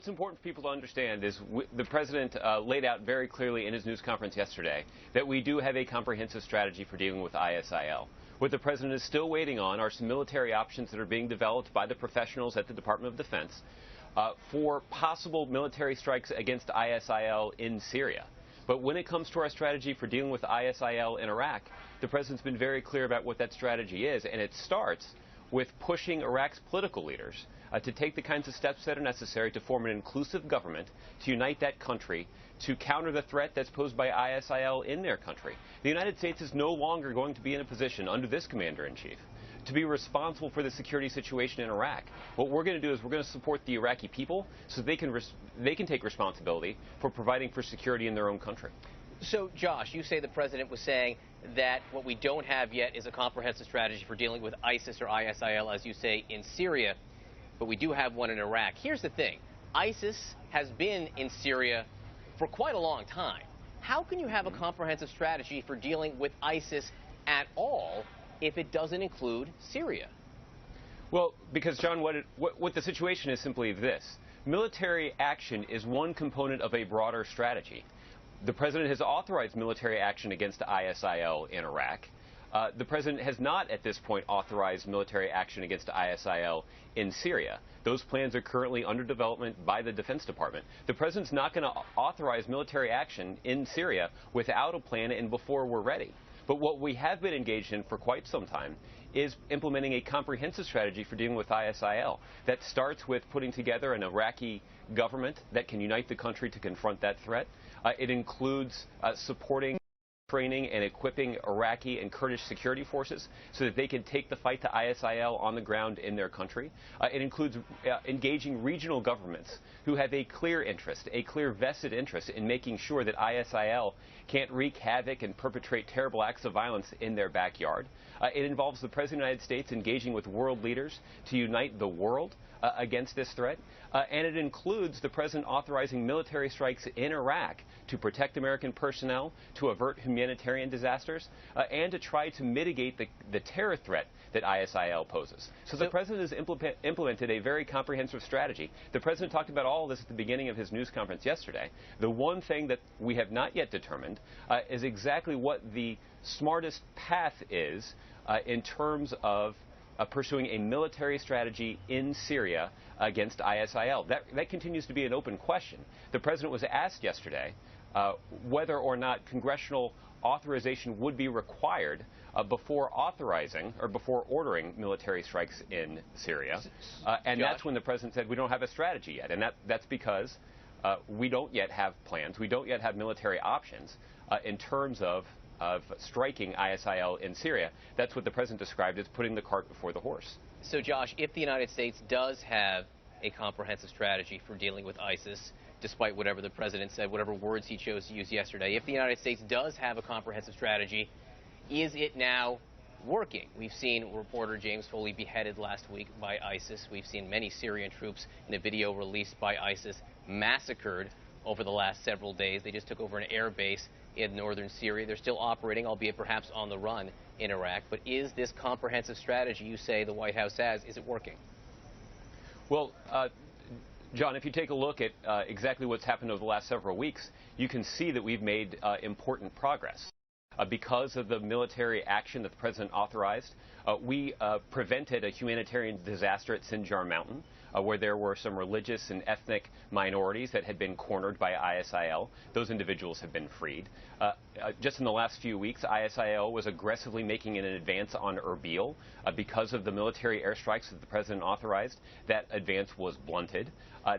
What's important for people to understand is the president laid out very clearly in his news conference yesterday that we do have a comprehensive strategy for dealing with ISIL. What the president is still waiting on are some military options that are being developed by the professionals at the Department of Defense for possible military strikes against ISIL in Syria. But when it comes to our strategy for dealing with ISIL in Iraq, the president's been very clear about what that strategy is, and it starts with pushing Iraq's political leaders to take the kinds of steps that are necessary to form an inclusive government, to unite that country, to counter the threat that's posed by ISIL in their country. The United States is no longer going to be in a position under this commander-in-chief to be responsible for the security situation in Iraq. What we're going to do is we're going to support the Iraqi people so they can take responsibility for providing for security in their own country. So, Josh, you say the president was saying that what we don't have yet is a comprehensive strategy for dealing with ISIS or ISIL, as you say, in Syria, but we do have one in Iraq. Here's the thing. ISIS has been in Syria for quite a long time. How can you have a comprehensive strategy for dealing with ISIS at all if it doesn't include Syria? Well, because, John, what the situation is simply this. Military action is one component of a broader strategy. The president has authorized military action against ISIL in Iraq. The president has not, at this point, authorized military action against ISIL in Syria. Those plans are currently under development by the Defense Department. The president's not going to authorize military action in Syria without a plan and before we're ready. But what we have been engaged in for quite some time is implementing a comprehensive strategy for dealing with ISIL that starts with putting together an Iraqi government that can unite the country to confront that threat. It includes supporting, training, and equipping Iraqi and Kurdish security forces so that they can take the fight to ISIL on the ground in their country. It includes engaging regional governments who have a clear interest, a clear vested interest in making sure that ISIL can't wreak havoc and perpetrate terrible acts of violence in their backyard. It involves the President of the United States engaging with world leaders to unite the world against this threat. And it includes the president authorizing military strikes in Iraq to protect American personnel, to avert humanitarian disasters, and to try to mitigate the terror threat that ISIL poses. So the president has implemented a very comprehensive strategy. The president talked about all of this at the beginning of his news conference yesterday. The one thing that we have not yet determined is exactly what the smartest path is in terms of pursuing a military strategy in Syria against ISIL. That continues to be an open question. The president was asked yesterday whether or not congressional authorization would be required before authorizing or before ordering military strikes in Syria. And Josh, that's when the president said we don't have a strategy yet. And that's because we don't yet have plans. We don't yet have military options in terms of striking ISIL in Syria. That's what the president described as putting the cart before the horse. So, Josh, if the United States does have a comprehensive strategy for dealing with ISIS, despite whatever the president said, whatever words he chose to use yesterday, if the United States does have a comprehensive strategy, is it now working? We've seen reporter James Foley beheaded last week by ISIS. We've seen many Syrian troops in a video released by ISIS massacred over the last several days. They just took over an air base in northern Syria. They're still operating, albeit perhaps on the run in Iraq. But is this comprehensive strategy you say the White House has, is it working? Well, John, if you take a look at exactly what's happened over the last several weeks, you can see that we've made important progress. Because of the military action that the president authorized, we prevented a humanitarian disaster at Sinjar Mountain, where there were some religious and ethnic minorities that had been cornered by ISIL. Those individuals have been freed. Just in the last few weeks, ISIL was aggressively making an advance on Erbil. Because of the military airstrikes that the president authorized, that advance was blunted.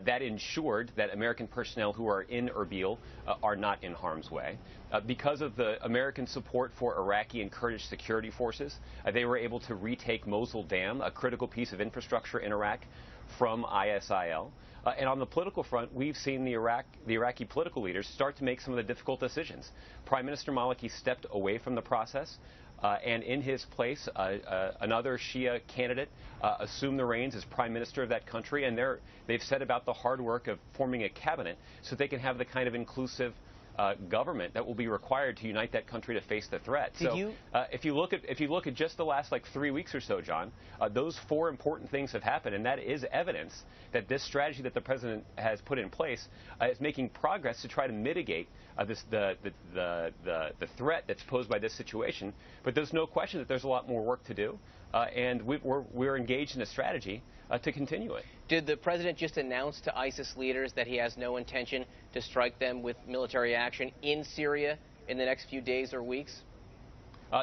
That ensured that American personnel who are in Erbil are not in harm's way. Because of the American support for Iraqi and Kurdish security forces, they were able to retake Mosul Dam, a critical piece of infrastructure in Iraq, from ISIL. And on the political front, we've seen the Iraqi political leaders start to make some of the difficult decisions. Prime Minister Maliki stepped away from the process, and in his place, another Shia candidate assumed the reins as prime minister of that country, and they've set about the hard work of forming a cabinet so they can have the kind of inclusive government that will be required to unite that country to face the threat. If you look at just the last 3 weeks or so, John, those four important things have happened, and that is evidence that this strategy that the president has put in place is making progress to try to mitigate the threat that's posed by this situation. But there's no question that there's a lot more work to do, and we're engaged in a strategy to continue it. Did the president just announce to ISIS leaders that he has no intention to strike them with military action in Syria in the next few days or weeks?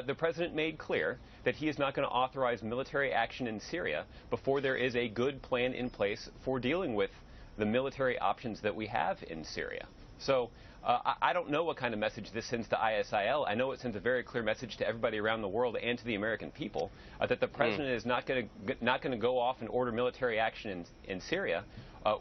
The president made clear that he is not going to authorize military action in Syria before there is a good plan in place for dealing with the military options that we have in Syria. So I don't know what kind of message this sends to ISIL. I know it sends a very clear message to everybody around the world and to the American people that the president is not going to go off and order military action in Syria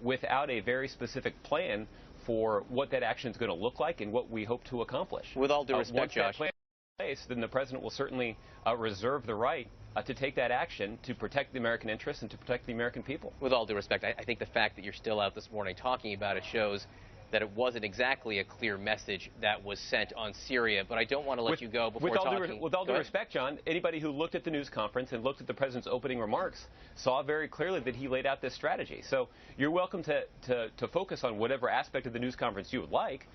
without a very specific plan for what that action is going to look like and what we hope to accomplish. With all due respect, once Josh, that plan is in place, then the president will certainly reserve the right to take that action to protect the American interests and to protect the American people. With all due respect, I think the fact that you're still out this morning talking about it shows that it wasn't exactly a clear message that was sent on Syria, but I don't want to let you go before talking. With all due respect, John, anybody who looked at the news conference and looked at the president's opening remarks saw very clearly that he laid out this strategy. So you're welcome to focus on whatever aspect of the news conference you would like,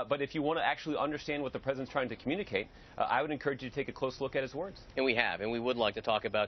but if you want to actually understand what the president's trying to communicate, I would encourage you to take a close look at his words. And we have, and we would like to talk about